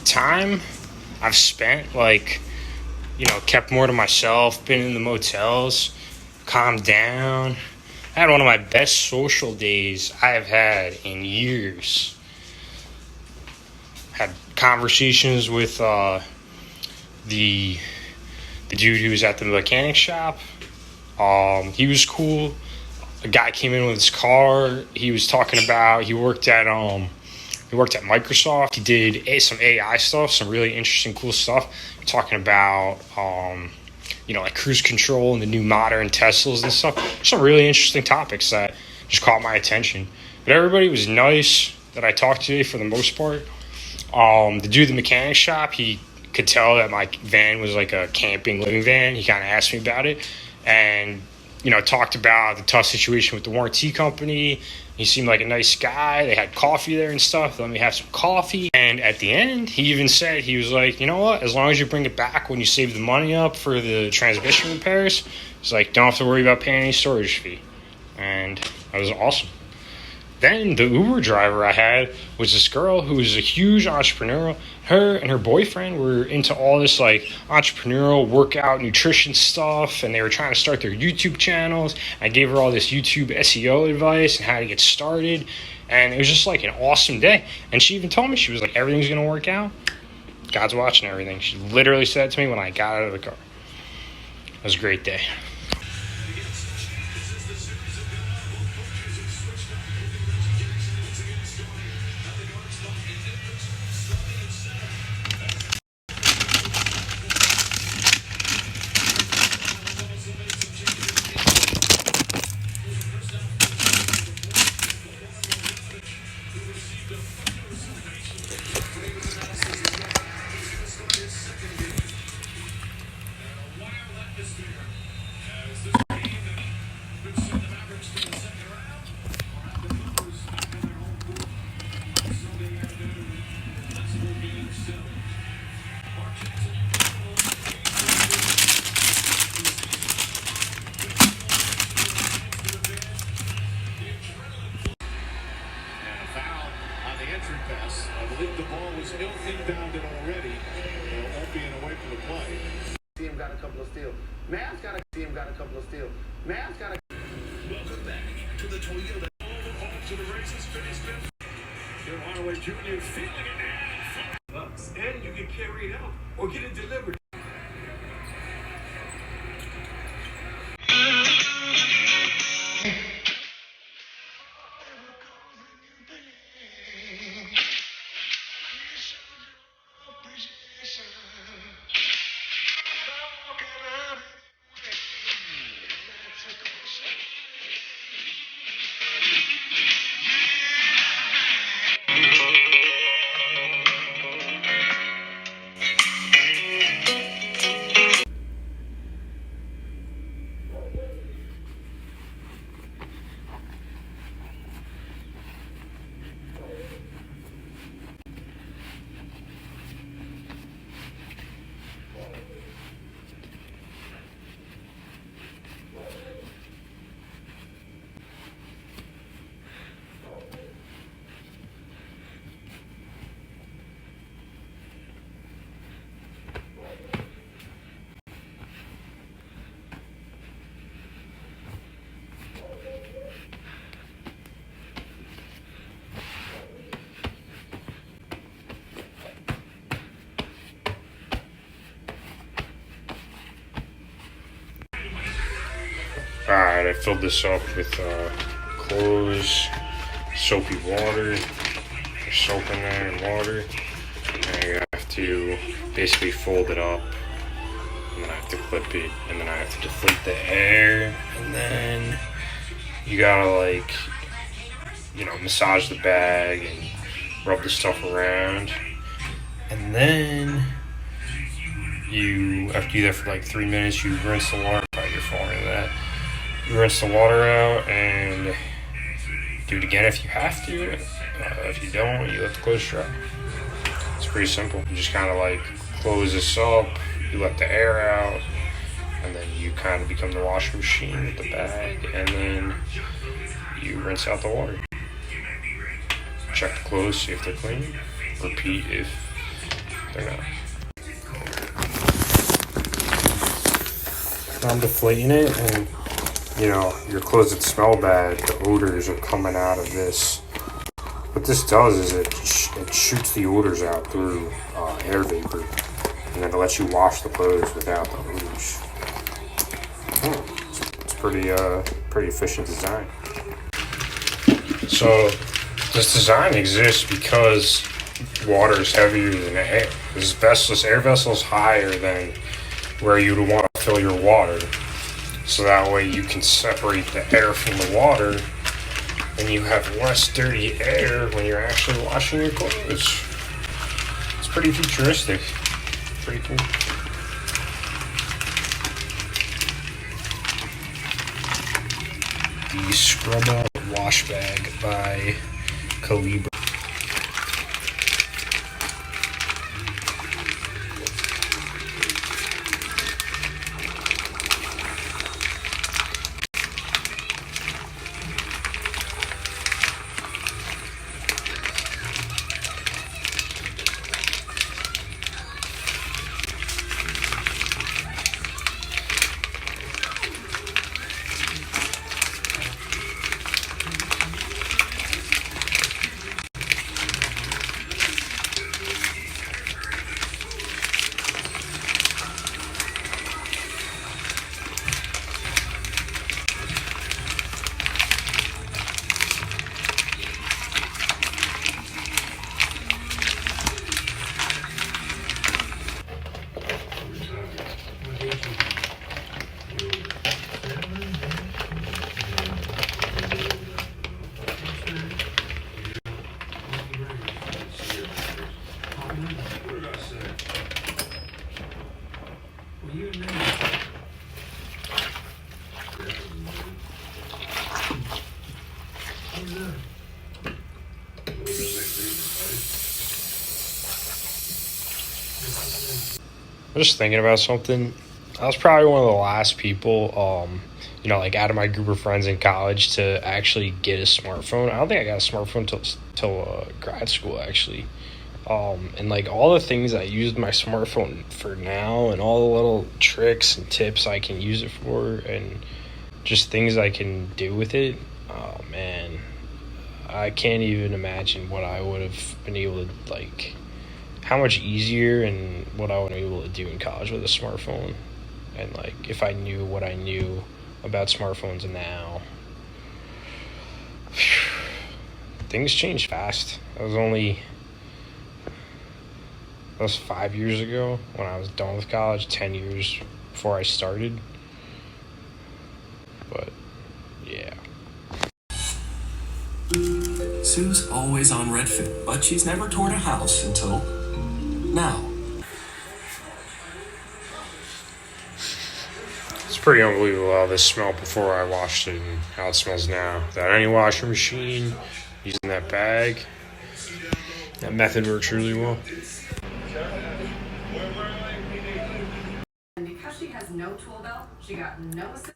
time I've spent, like, kept more to myself, been in the motels, calmed down. I had one of my best social days I've had in years. Had conversations with the dude who was at the mechanic shop. He was cool. A guy came in with his car. He was talking about he worked at Microsoft. He did some AI stuff, some really interesting, cool stuff. Talking about like cruise control and the new modern Teslas and stuff. Some really interesting topics that just caught my attention. But everybody was nice that I talked to for the most part. The dude at the mechanic shop, he could tell that my van was like a camping living van. He kind of asked me about it and, talked about the tough situation with the warranty company. He seemed like a nice guy. They had coffee there and stuff. Let me have some coffee. And at the end, he even said, he was like, you know what? As long as you bring it back when you save the money up for the transmission repairs, it's like, don't have to worry about paying any storage fee. And that was awesome. Then the Uber driver I had was this girl who was a huge entrepreneur. Her and her boyfriend were into all this like entrepreneurial workout, nutrition stuff, and they were trying to start their YouTube channels. I gave her all this YouTube SEO advice and how to get started. And it was just like an awesome day. And she even told me, she was like, everything's going to work out. God's watching everything. She literally said to me when I got out of the car. It was a great day. I believe the ball was inbounded already, being away from the play. See him got a couple of steals. Mavs got a couple of steals. Mavs got a. Welcome back to the Toyota. All the balls to the races finished fifth. Bill Hardaway Jr. feeling it now. And you can carry it out or get it delivered. Alright, I filled this up with clothes, soapy water. There's soap in there and water. And you have to basically fold it up. And then I have to clip it. And then I have to deflate the air. And then you gotta massage the bag and rub the stuff around. And then you have to do that for like 3 minutes. You rinse the water. Probably get far into that. You rinse the water out and do it again if you have to. If you don't, you let the clothes dry. It's pretty simple. You just kind of like close this up, you let the air out, and then you kind of become the washing machine with the bag, and then you rinse out the water. Check the clothes, see if they're clean. Repeat if They're not. I'm deflating it, and you know, your clothes that smell bad, the odors are coming out of this. What this does is it shoots the odors out through air vapor, and then it lets you wash the clothes without the odors. It's pretty efficient design. So this design exists because water is heavier than air. This air vessel is higher than where you would want to fill your water. So that way you can separate the air from the water and you have less dirty air when you're actually washing your clothes. It's pretty futuristic. Pretty cool. The Scrubba Washbag by Calibra. I'm just thinking about something. I was probably one of the last people, you know, like out of my group of friends in college to actually get a smartphone. I don't think I got a smartphone till grad school, actually. And like all the things I used my smartphone for now, and all the little tricks and tips I can use it for, and just things I can do with it. Oh man, I can't even imagine what I would have been able to, like, how much easier and what I would be able to do in college with a smartphone. And like if I knew what I knew about smartphones now. Things change fast. That was 5 years ago when I was done with college, 10 years before I started. But yeah. Sue's always on Redfin, but she's never toured a house until now. It's pretty unbelievable how this smelled before I washed it and how it smells now. Without any washing machine, using that bag. That method works really well. And because she has no tool belt, she got no assistance.